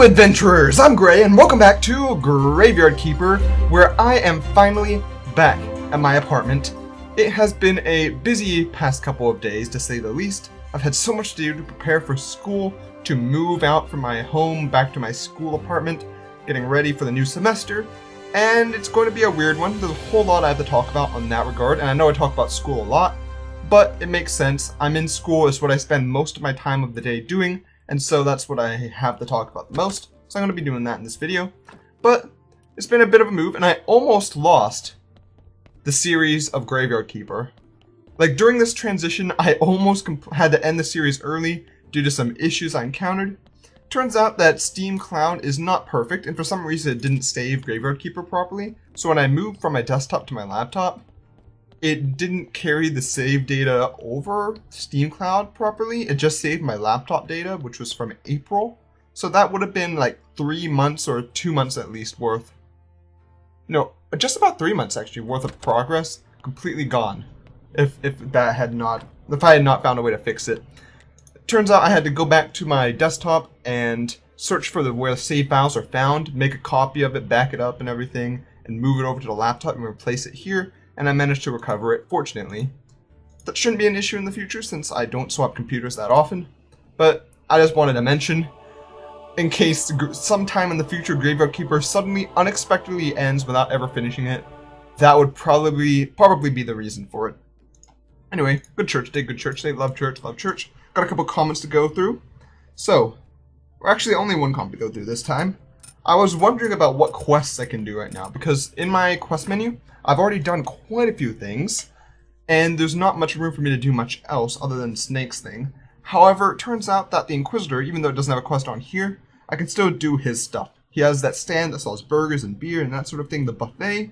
Hello adventurers, I'm Gray and welcome back to Graveyard Keeper, where I am finally back at my apartment. It has been a busy past couple of days, to say the least. I've had so much to do to prepare for school, to move out from my home back to my school apartment, getting ready for the new semester, and it's going to be a weird one. There's a whole lot I have to talk about on that regard, and I know I talk about school a lot, but it makes sense. I'm in school, it's what I spend most of my time of the day doing, and so that's what I have to talk about the most. So I'm going to be doing that in this video. But it's been a bit of a move, and I almost lost the series of Graveyard Keeper. Like, during this transition, I almost had to end the series early due to some issues I encountered. Turns out that Steam Cloud is not perfect, and for some reason it didn't save Graveyard Keeper properly. So when I moved from my desktop to my laptop, it didn't carry the save data over Steam Cloud properly. It just saved my laptop data, which was from April. So that would have been like 3 months or 2 months at least worth. No, just about 3 months actually worth of progress completely gone. If I had not found a way to fix it. Turns out I had to go back to my desktop and search for where the save files are found, make a copy of it, back it up and everything, and move it over to the laptop and replace it here. And I managed to recover it, fortunately. That shouldn't be an issue in the future since I don't swap computers that often. But I just wanted to mention, in case sometime in the future Graveyard Keeper suddenly unexpectedly ends without ever finishing it, that would probably be the reason for it. Anyway, good church day, love church, love church. Got a couple comments to go through. So, we're actually only one comment to go through this time. I was wondering about what quests I can do right now, because in my quest menu, I've already done quite a few things, and there's not much room for me to do much else other than Snake's thing. However, it turns out that the Inquisitor, even though it doesn't have a quest on here, I can still do his stuff. He has that stand that sells burgers and beer and that sort of thing, the buffet.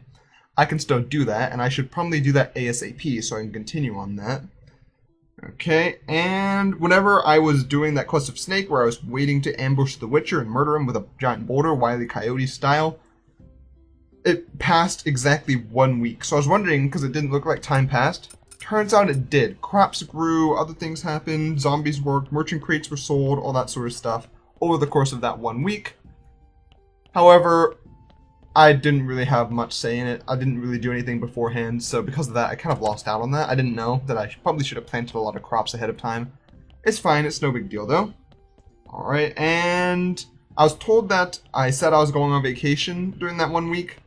I can still do that, and I should probably do that ASAP so I can continue on that. Okay, and whenever I was doing that quest of Snake where I was waiting to ambush the Witcher and murder him with a giant boulder, Wile E. Coyote style, it passed exactly 1 week. So I was wondering, because it didn't look like time passed. Turns out it did. Crops grew, other things happened, zombies worked, merchant crates were sold, all that sort of stuff over the course of that 1 week. However, I didn't really have much say in it. I didn't really do anything beforehand, so because of that, I kind of lost out on that. I didn't know that I probably should have planted a lot of crops ahead of time. It's fine, it's no big deal though. Alright, and I was told that I said I was going on vacation during that 1 week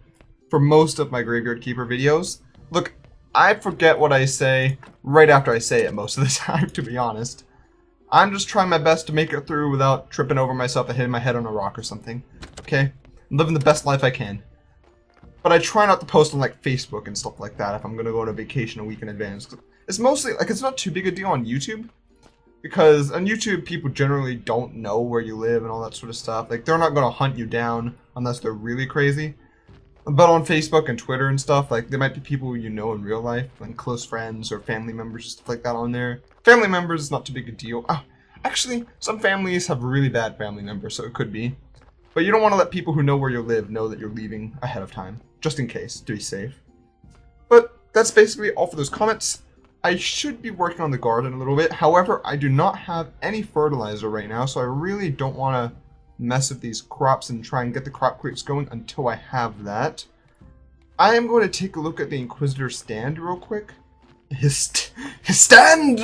for most of my Graveyard Keeper videos. Look, I forget what I say right after I say it most of the time, to be honest. I'm just trying my best to make it through without tripping over myself and hitting my head on a rock or something. Okay? I'm living the best life I can. But I try not to post on like Facebook and stuff like that if I'm gonna go on a vacation a week in advance. It's mostly, like, it's not too big a deal on YouTube. Because on YouTube, people generally don't know where you live and all that sort of stuff. Like, they're not gonna hunt you down unless they're really crazy. But on Facebook and Twitter and stuff, like, there might be people you know in real life, like close friends or family members, stuff like that on there. Family members is not too big a deal. Actually, some families have really bad family members, so it could be. But you don't want to let people who know where you live know that you're leaving ahead of time, just in case, to be safe. But that's basically all for those comments. I should be working on the garden a little bit. However, I do not have any fertilizer right now, so I really don't want to mess with these crops and try and get the crop crates going until I have that. I am going to take a look at the Inquisitor's stand real quick. His stand!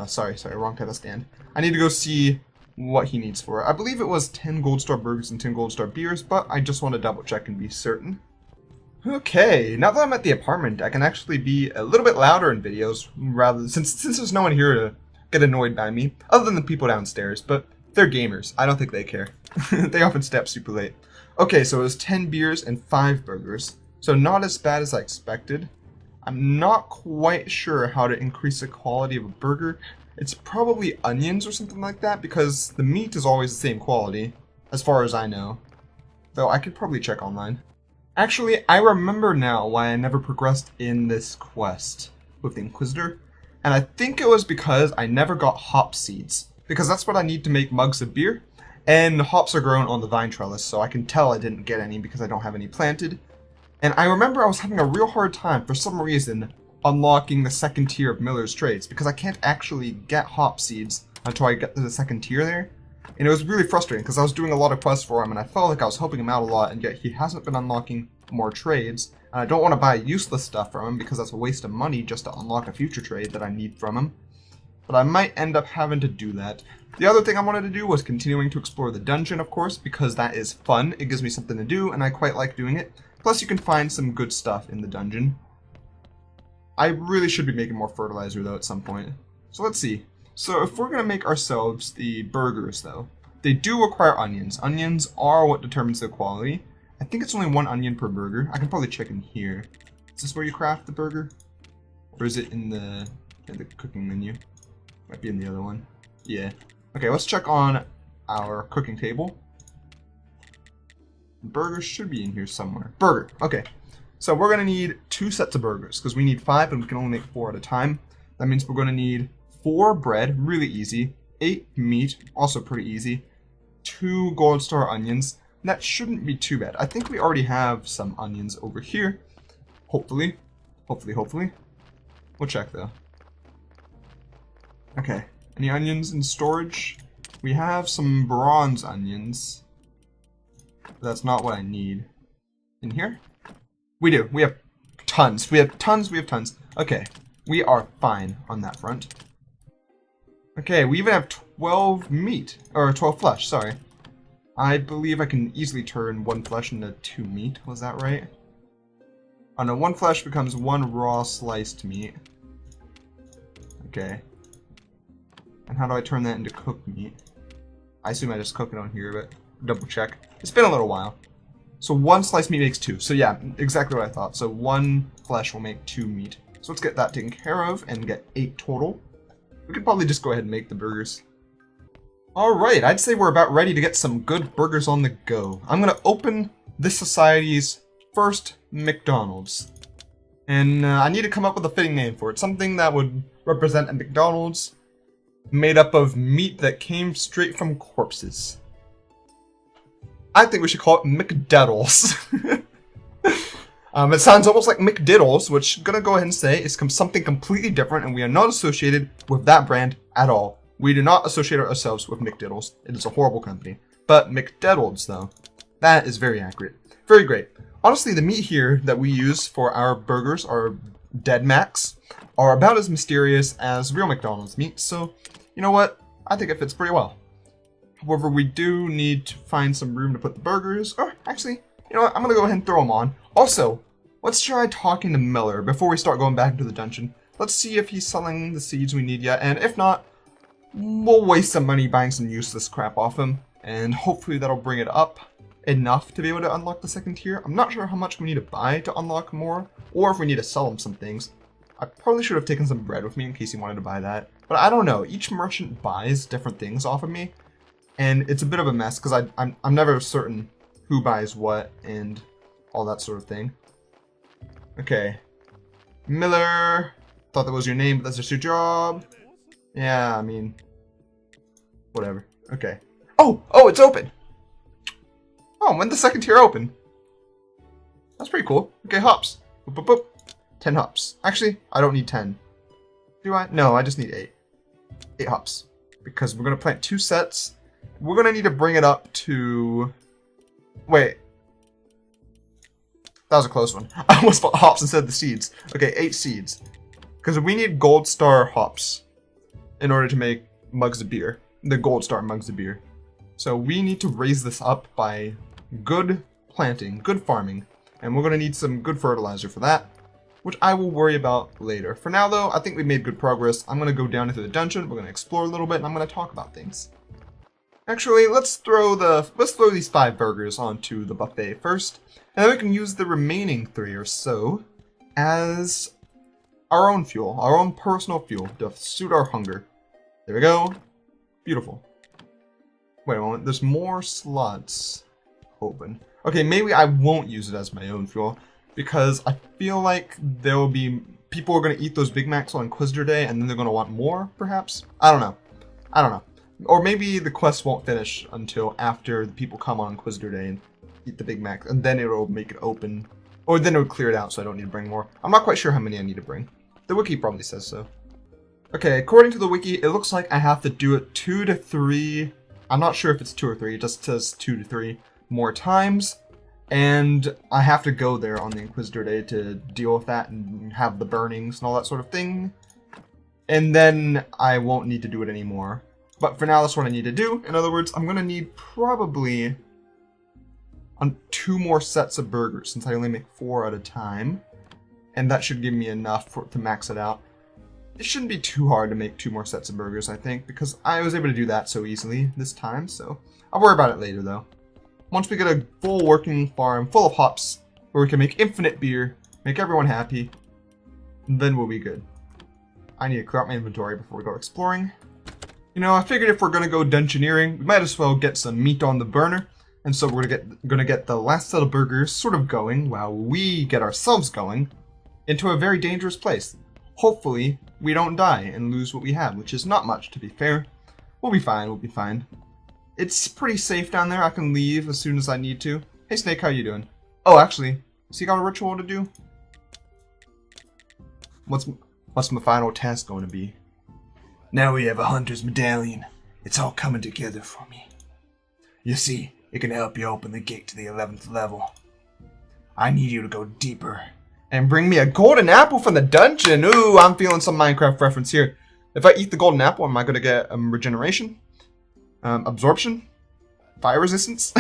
Sorry, wrong type of stand. I need to go see what he needs for it. I believe it was 10 gold star burgers and 10 gold star beers, but I just want to double check and be certain. Okay, now that I'm at the apartment, I can actually be a little bit louder in videos, rather since there's no one here to get annoyed by me, other than the people downstairs, but they're gamers. I don't think they care. They often stay up super late. Okay, so it was 10 beers and 5 burgers, so not as bad as I expected. I'm not quite sure how to increase the quality of a burger. It's probably onions or something like that, because the meat is always the same quality, as far as I know. Though I could probably check online. Actually, I remember now why I never progressed in this quest with the Inquisitor, and I think it was because I never got hop seeds. Because that's what I need to make mugs of beer, and hops are grown on the vine trellis, so I can tell I didn't get any because I don't have any planted. And I remember I was having a real hard time, for some reason, unlocking the second tier of Miller's Trades, because I can't actually get hop seeds until I get to the second tier there. And it was really frustrating because I was doing a lot of quests for him and I felt like I was helping him out a lot, and yet he hasn't been unlocking more trades. And I don't want to buy useless stuff from him because that's a waste of money just to unlock a future trade that I need from him. But I might end up having to do that. The other thing I wanted to do was continuing to explore the dungeon, of course, because that is fun. It gives me something to do and I quite like doing it. Plus you can find some good stuff in the dungeon. I really should be making more fertilizer though at some point. So let's see. So if we're going to make ourselves the burgers though, they do require onions. Onions are what determines their quality. I think it's only 1 onion per burger. I can probably check in here. Is this where you craft the burger? Or is it in the cooking menu? Might be in the other one. Yeah. Okay, let's check on our cooking table. Burgers should be in here somewhere. Burger. Okay. So we're going to need 2 sets of burgers because we need 5 and we can only make 4 at a time. That means we're going to need 4 bread, really easy. 8 meat, also pretty easy. 2 gold star onions. That shouldn't be too bad. I think we already have some onions over here. Hopefully. Hopefully. We'll check though. Okay. Any onions in storage? We have some bronze onions. That's not what I need. In here? We do. We have tons. We have tons. Okay. We are fine on that front. Okay, we even have 12 meat. Or 12 flesh, sorry. I believe I can easily turn 1 flesh into 2 meat. Was that right? Oh no, 1 flesh becomes 1 raw sliced meat. Okay. And how do I turn that into cooked meat? I assume I just cook it on here, but double check. It's been a little while. So 1 sliced meat makes 2. So yeah, exactly what I thought. So 1 flesh will make 2 meat. So let's get that taken care of and get 8 total. We could probably just go ahead and make the burgers. Alright, I'd say we're about ready to get some good burgers on the go. I'm going to open this society's first McDonald's. And I need to come up with a fitting name for it. Something that would represent a McDonald's made up of meat that came straight from corpses. I think we should call it McDeadles. It sounds almost like McDeadles, which I'm gonna go ahead and say is something completely different, and we are not associated with that brand at all. We do not associate ourselves with McDeadles. It is a horrible company. But McDeadles, though, that is very accurate. Very great. Honestly, the meat here that we use for our burgers, our DeadMacs, are about as mysterious as real McDonald's meat, so you know what? I think it fits pretty well. However, we do need to find some room to put the burgers. Or, actually, you know what? I'm going to go ahead and throw them on. Also, let's try talking to Miller before we start going back into the dungeon. Let's see if he's selling the seeds we need yet, and if not, we'll waste some money buying some useless crap off him, and hopefully that'll bring it up enough to be able to unlock the second tier. I'm not sure how much we need to buy to unlock more, or if we need to sell him some things. I probably should have taken some bread with me in case he wanted to buy that, but I don't know. Each merchant buys different things off of me, and it's a bit of a mess because I'm never certain who buys what and all that sort of thing. Okay. Miller. Thought that was your name, but that's just your job. Yeah, I mean, whatever. Okay. Oh, it's open. Oh, when the second tier open? That's pretty cool. Okay, hops. Boop, boop, boop. 10 hops. Actually, I don't need 10. Do I? No, I just need 8. 8 hops. Because we're going to plant 2 sets. We're going to need to bring it up to... Wait. That was a close one. I almost bought hops instead of the seeds. Okay, 8 seeds. Because we need gold star hops in order to make mugs of beer. The gold star mugs of beer. So we need to raise this up by good planting, good farming. And we're going to need some good fertilizer for that, which I will worry about later. For now, though, I think we made good progress. I'm going to go down into the dungeon. We're going to explore a little bit, and I'm going to talk about things. Actually, let's throw these 5 burgers onto the buffet first, and then we can use the remaining 3 or so as our own fuel, our own personal fuel to suit our hunger. There we go. Beautiful. Wait a moment. There's more slots open. Okay, maybe I won't use it as my own fuel, because I feel like there will be people who are going to eat those Big Macs on Inquisitor Day, and then they're going to want more, perhaps? I don't know. Or maybe the quest won't finish until after the people come on Inquisitor Day and eat the Big Mac, and then it'll make it open. Or then it'll clear it out, so I don't need to bring more. I'm not quite sure how many I need to bring. The wiki probably says so. Okay, according to the wiki, it looks like I have to do it 2 to 3 I'm not sure if it's 2 or 3. It just says 2 to 3 more times. And I have to go there on the Inquisitor Day to deal with that and have the burnings and all that sort of thing. And then I won't need to do it anymore. But for now, that's what I need to do. In other words, I'm going to need probably 2 more sets of burgers, since I only make 4 at a time. And that should give me enough to max it out. It shouldn't be too hard to make 2 more sets of burgers, I think, because I was able to do that so easily this time. So I'll worry about it later, though. Once we get a full working farm full of hops, where we can make infinite beer, make everyone happy, then we'll be good. I need to clear out my inventory before we go exploring. You know, I figured if we're going to go dungeoneering, we might as well get some meat on the burner. And so we're gonna get the last set of burgers sort of going while we get ourselves going into a very dangerous place. Hopefully, we don't die and lose what we have, which is not much, to be fair. We'll be fine, we'll be fine. It's pretty safe down there. I can leave as soon as I need to. Hey, Snake, how you doing? Oh, actually, has he got a ritual to do? What's my final task going to be? Now we have a hunter's medallion. It's all coming together for me. You see, it can help you open the gate to the 11th level. I need you to go deeper. And bring me a golden apple from the dungeon. Ooh, I'm feeling some Minecraft reference here. If I eat the golden apple, am I going to get regeneration? Absorption? Fire resistance?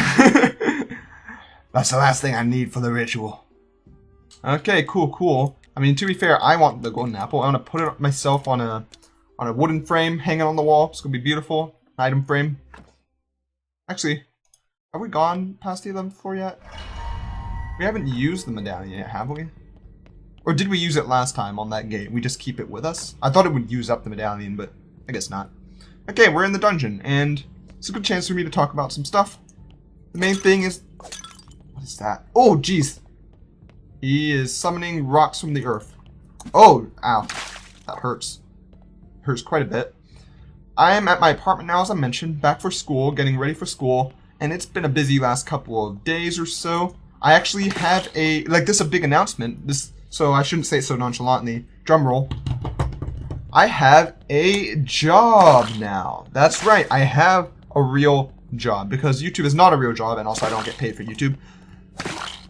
That's the last thing I need for the ritual. Okay, cool. I mean, to be fair, I want the golden apple. I want to put it myself on a wooden frame hanging on the wall. It's going to be beautiful. Item frame. Actually, have we gone past the 11th floor yet? We haven't used the medallion yet, have we? Or did we use it last time on that gate? We just keep it with us? I thought it would use up the medallion, but I guess not. Okay, we're in the dungeon, and it's a good chance for me to talk about some stuff. The main thing is... What is that? Oh, jeez. He is summoning rocks from the earth. Oh, ow. That hurts. Hurts quite a bit. I am at my apartment now, as I mentioned, back for school, getting ready for school, and it's been a busy last couple of days or so. I actually have a... this is a big announcement. So I shouldn't say it so nonchalantly. Drum roll. I have a job now. That's right. I have a real job because YouTube is not a real job, and also I don't get paid for YouTube.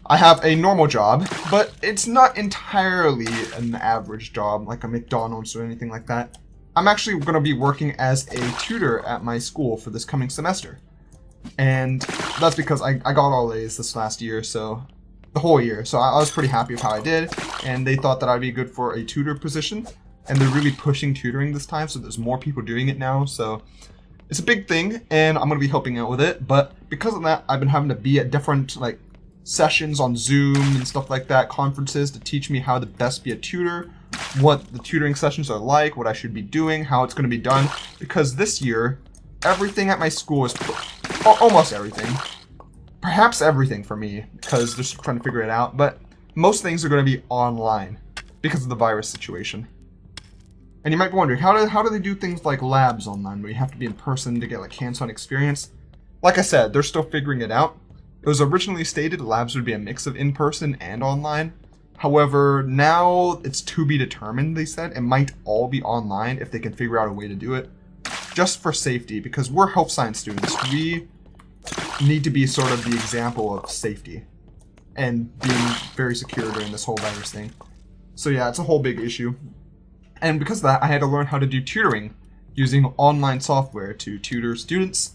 I have a normal job, but it's not entirely an average job like a McDonald's or anything like that. I'm actually going to be working as a tutor at my school for this coming semester. And that's because I got all A's this last year, so the whole year. So I was pretty happy with how I did, and they thought that I'd be good for a tutor position. And they're really pushing tutoring this time, so there's more people doing it now. So it's a big thing, and I'm going to be helping out with it. But because of that, I've been having to be at different sessions on Zoom and stuff like that, conferences, to teach me how to best be a tutor, what the tutoring sessions are like, what I should be doing, how it's going to be done. Because this year, everything at my school is almost everything. Perhaps everything for me, because they're still trying to figure it out. But most things are going to be online because of the virus situation. And you might be wondering, how do they do things like labs online, where you have to be in person to get hands-on experience? Like I said, they're still figuring it out. It was originally stated labs would be a mix of in-person and online. However, now it's to be determined, they said. It might all be online if they can figure out a way to do it. Just for safety, because we're health science students. We need to be sort of the example of safety and being very secure during this whole virus thing. So yeah, it's a whole big issue. And because of that, I had to learn how to do tutoring using online software to tutor students.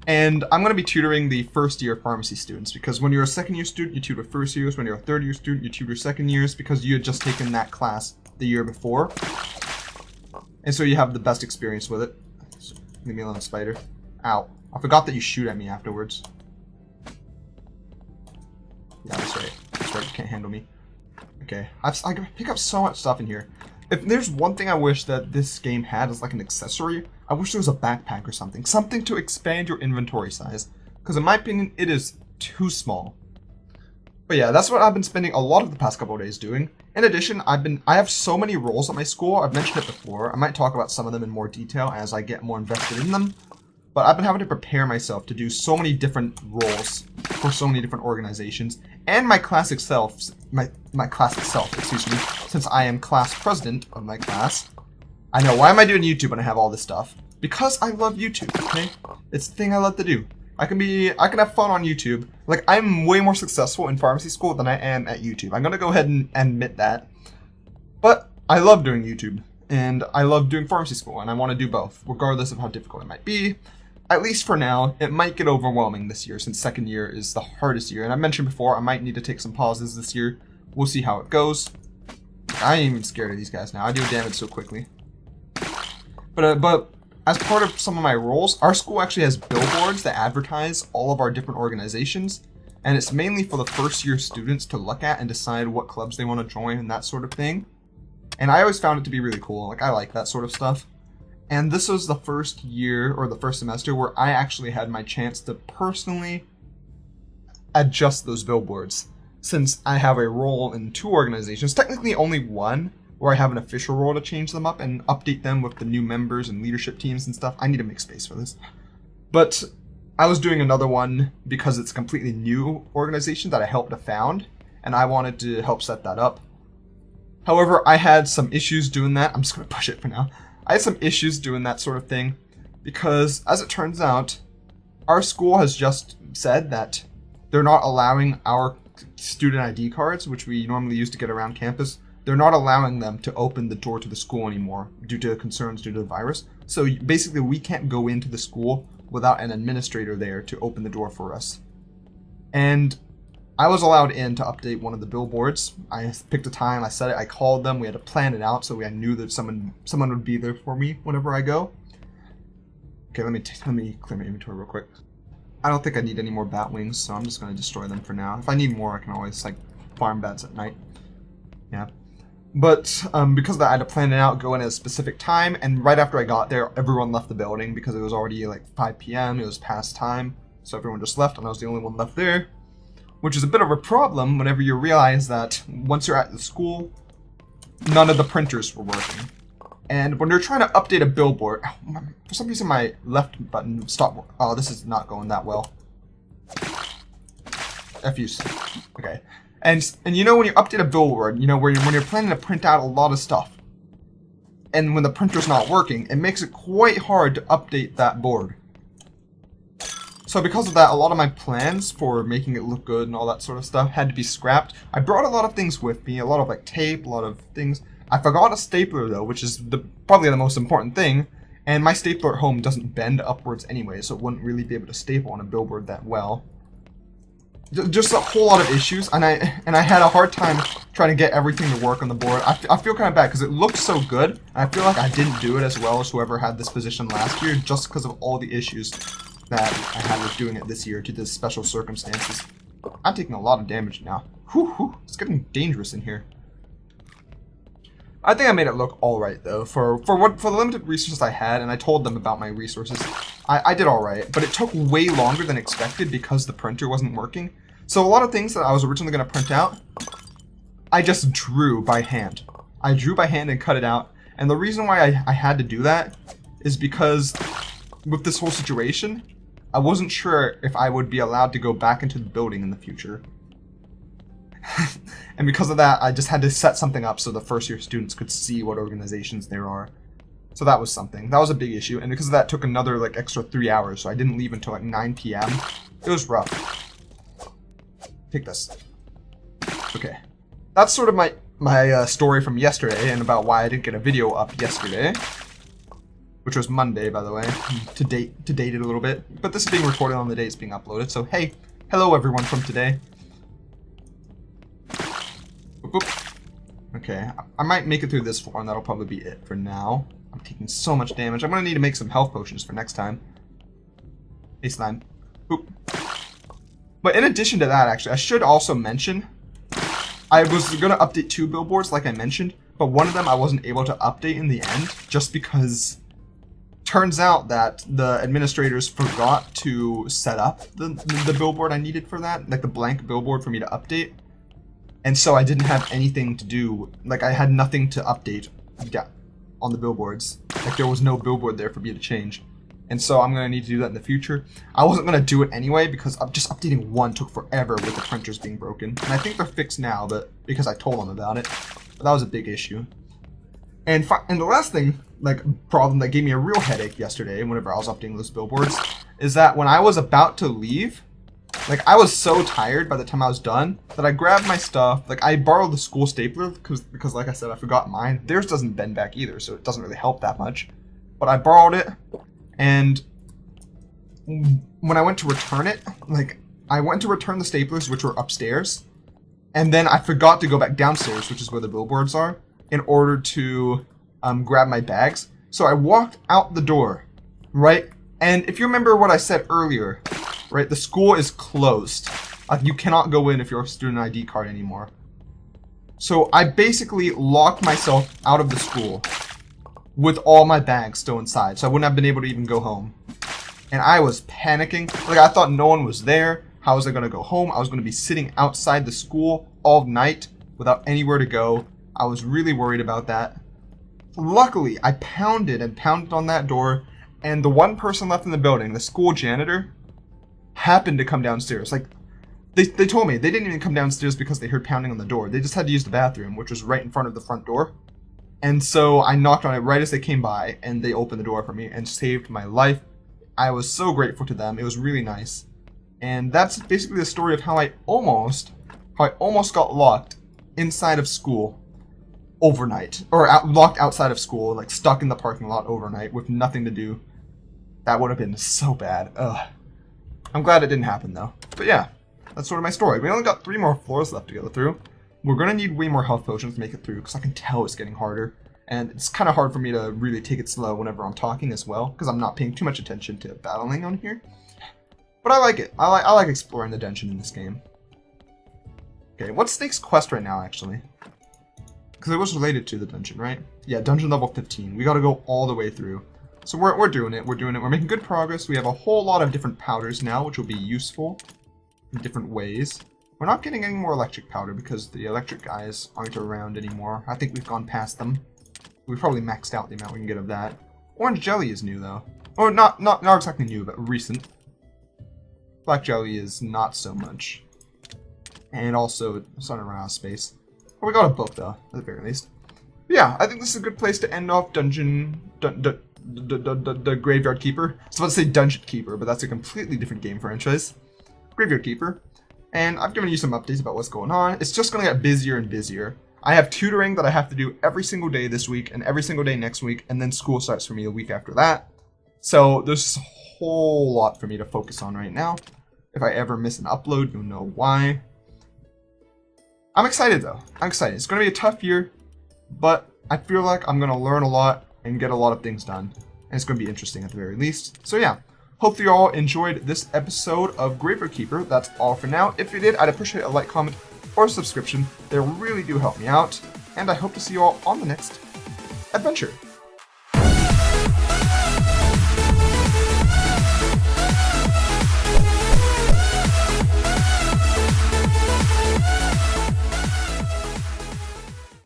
And I'm going to be tutoring the first year pharmacy students, because when you're a second year student, you tutor first years. When you're a third year student, you tutor second years, because you had just taken that class the year before. And so you have the best experience with it. Leave me alone, spider. Ow. I forgot that you shoot at me afterwards. Yeah, that's right. That's right, you can't handle me. Okay. I can pick up so much stuff in here. If there's one thing I wish that this game had as an accessory, I wish there was a backpack or something. Something to expand your inventory size. Because in my opinion, it is too small. But yeah, that's what I've been spending a lot of the past couple of days doing. In addition, I have so many roles at my school. I've mentioned it before. I might talk about some of them in more detail as I get more invested in them. But I've been having to prepare myself to do so many different roles for so many different organizations. And my classic self, excuse me, since I am class president of my class. I know, why am I doing YouTube when I have all this stuff? because I love YouTube, okay? It's the thing I love to do. I can have fun on YouTube. Like, I'm way more successful in pharmacy school than I am at YouTube. I'm gonna go ahead and admit that. But I love doing YouTube, and I love doing pharmacy school, and I want to do both, regardless of how difficult it might be. At least for now. It might get overwhelming this year, since second year is the hardest year. And I mentioned before, I might need to take some pauses this year. We'll see how it goes. I ain't even scared of these guys now. I do damage so quickly. But as part of some of my roles, our school actually has billboards that advertise all of our different organizations. And it's mainly for the first year students to look at and decide what clubs they want to join and that sort of thing. And I always found it to be really cool. Like, I like that sort of stuff. And this was the first year, or the first semester, where I actually had my chance to personally adjust those billboards. Since I have a role in 2 organizations, technically only one, where I have an official role to change them up and update them with the new members and leadership teams and stuff. I need to make space for this. But I was doing another one because it's a completely new organization that I helped to found, and I wanted to help set that up. However, I had some issues doing that. I'm just going to push it for now. I had some issues doing that sort of thing because, as it turns out, our school has just said that they're not allowing our student ID cards, which we normally use to get around campus, they're not allowing them to open the door to the school anymore due to concerns due to the virus. So basically, we can't go into the school without an administrator there to open the door for us. And I was allowed in to update one of the billboards. I picked a time, I set it, I called them, we had to plan it out so I knew that someone would be there for me whenever I go. Okay, let me clear my inventory real quick. I don't think I need any more bat wings, so I'm just going to destroy them for now. If I need more, I can always, like, farm bats at night. Yeah. But because of that, I had to plan it out, go in at a specific time, and right after I got there, everyone left the building because it was already, like, 5 p.m., it was past time, so everyone just left, and I was the only one left there. Which is a bit of a problem whenever you realize that once you're at the school, none of the printers were working. And when you're trying to update a billboard, for some reason my left button stopped. Oh, this is not going that well. F-use. Okay. And you know when you update a billboard, you know when you're planning to print out a lot of stuff, and when the printer's not working, it makes it quite hard to update that board. So because of that, a lot of my plans for making it look good and all that sort of stuff had to be scrapped. I brought a lot of things with me, a lot of like tape, a lot of things. I forgot a stapler though, which is probably the most important thing. And my stapler at home doesn't bend upwards anyway, so it wouldn't really be able to staple on a billboard that well. Just a whole lot of issues, and I had a hard time trying to get everything to work on the board. I feel kind of bad because it looked so good, and I feel like I didn't do it as well as whoever had this position last year, just because of all the issues that I had with doing it this year due to special circumstances. I'm taking a lot of damage now. Whew, it's getting dangerous in here. I think I made it look alright though, for the limited resources I had, and I told them about my resources. I did alright, but it took way longer than expected because the printer wasn't working. So a lot of things that I was originally going to print out, I just drew by hand. I drew by hand and cut it out, and the reason why I had to do that is because with this whole situation, I wasn't sure if I would be allowed to go back into the building in the future. And because of that, I just had to set something up so the first year students could see what organizations there are. So that was something. That was a big issue. And because of that, it took another like extra 3 hours. So I didn't leave until like 9 p.m. It was rough. Take this. Okay. That's sort of my story from yesterday and about why I didn't get a video up yesterday. Which was Monday, by the way, to date it a little bit. But this is being recorded on the day it's being uploaded, so hey, hello everyone from today. Boop, boop. Okay, I might make it through this floor, and that'll probably be it for now. I'm taking so much damage. I'm gonna need to make some health potions for next time. Hey, slime. Boop. But in addition to that, actually, I should also mention, I was gonna update 2 billboards, like I mentioned, but one of them I wasn't able to update in the end, just because turns out that the administrators forgot to set up the billboard I needed for that, like the blank billboard for me to update. And so I didn't have anything to do, like I had nothing to update on the billboards. Like there was no billboard there for me to change. And so I'm gonna need to do that in the future. I wasn't gonna do it anyway because just updating one took forever with the printers being broken. And I think they're fixed now, but because I told them about it. But that was a big issue. And the last thing like problem that gave me a real headache yesterday whenever I was updating those billboards is that when I was about to leave, like I was so tired by the time I was done that I grabbed my stuff. Like I borrowed the school stapler because like I said, I forgot mine. Theirs doesn't bend back either, so it doesn't really help that much. But I borrowed it, and when I went to return it, like I went to return the staplers, which were upstairs, and then I forgot to go back downstairs, which is where the billboards are, in order to grab my bags. So I walked out the door, right? And if you remember what I said earlier, right, the school is closed. Like you cannot go in if you're a student ID card anymore. So I basically locked myself out of the school with all my bags still inside, so I wouldn't have been able to even go home. And I was panicking. Like I thought no one was there. How was I going to go home? I was going to be sitting outside the school all night without anywhere to go. I was really worried about that. Luckily, I pounded and pounded on that door, and the one person left in the building, the school janitor, happened to come downstairs. Like, they told me they didn't even come downstairs because they heard pounding on the door. They just had to use the bathroom, which was right in front of the front door. And so I knocked on it right as they came by, and they opened the door for me and saved my life. I was so grateful to them. It was really nice. And that's basically the story of how I almost got locked inside of school overnight. Or locked outside of school, like stuck in the parking lot overnight with nothing to do. That would have been so bad. Ugh. I'm glad it didn't happen though. But yeah, that's sort of my story. We only got 3 more floors left to go through. We're going to need way more health potions to make it through, because I can tell it's getting harder. And it's kind of hard for me to really take it slow whenever I'm talking as well, because I'm not paying too much attention to battling on here. But I like it. I like exploring the dungeon in this game. Okay, what's Snake's quest right now, actually? Because it was related to the dungeon, right? Yeah, dungeon level 15. We got to go all the way through. So we're doing it. We're doing it. We're making good progress. We have a whole lot of different powders now, which will be useful in different ways. We're not getting any more electric powder because the electric guys aren't around anymore. I think we've gone past them. We've probably maxed out the amount we can get of that. Orange jelly is new though. Or not exactly new, but recent. Black jelly is not so much. And also, it's starting to run out of space. Well, we got a book though, at the very least. But yeah, I think this is a good place to end off the Graveyard Keeper. I was about to say Dungeon Keeper, but that's a completely different game franchise. Graveyard Keeper. And I've given you some updates about what's going on. It's just going to get busier and busier. I have tutoring that I have to do every single day this week and every single day next week, and then school starts for me a week after that. So there's a whole lot for me to focus on right now. If I ever miss an upload, you'll know why. I'm excited though. I'm excited. It's going to be a tough year, but I feel like I'm going to learn a lot and get a lot of things done. And it's going to be interesting at the very least. So yeah. Hopefully you all enjoyed this episode of Graveyard Keeper. That's all for now. If you did, I'd appreciate a like, comment, or a subscription. They really do help me out. And I hope to see you all on the next adventure.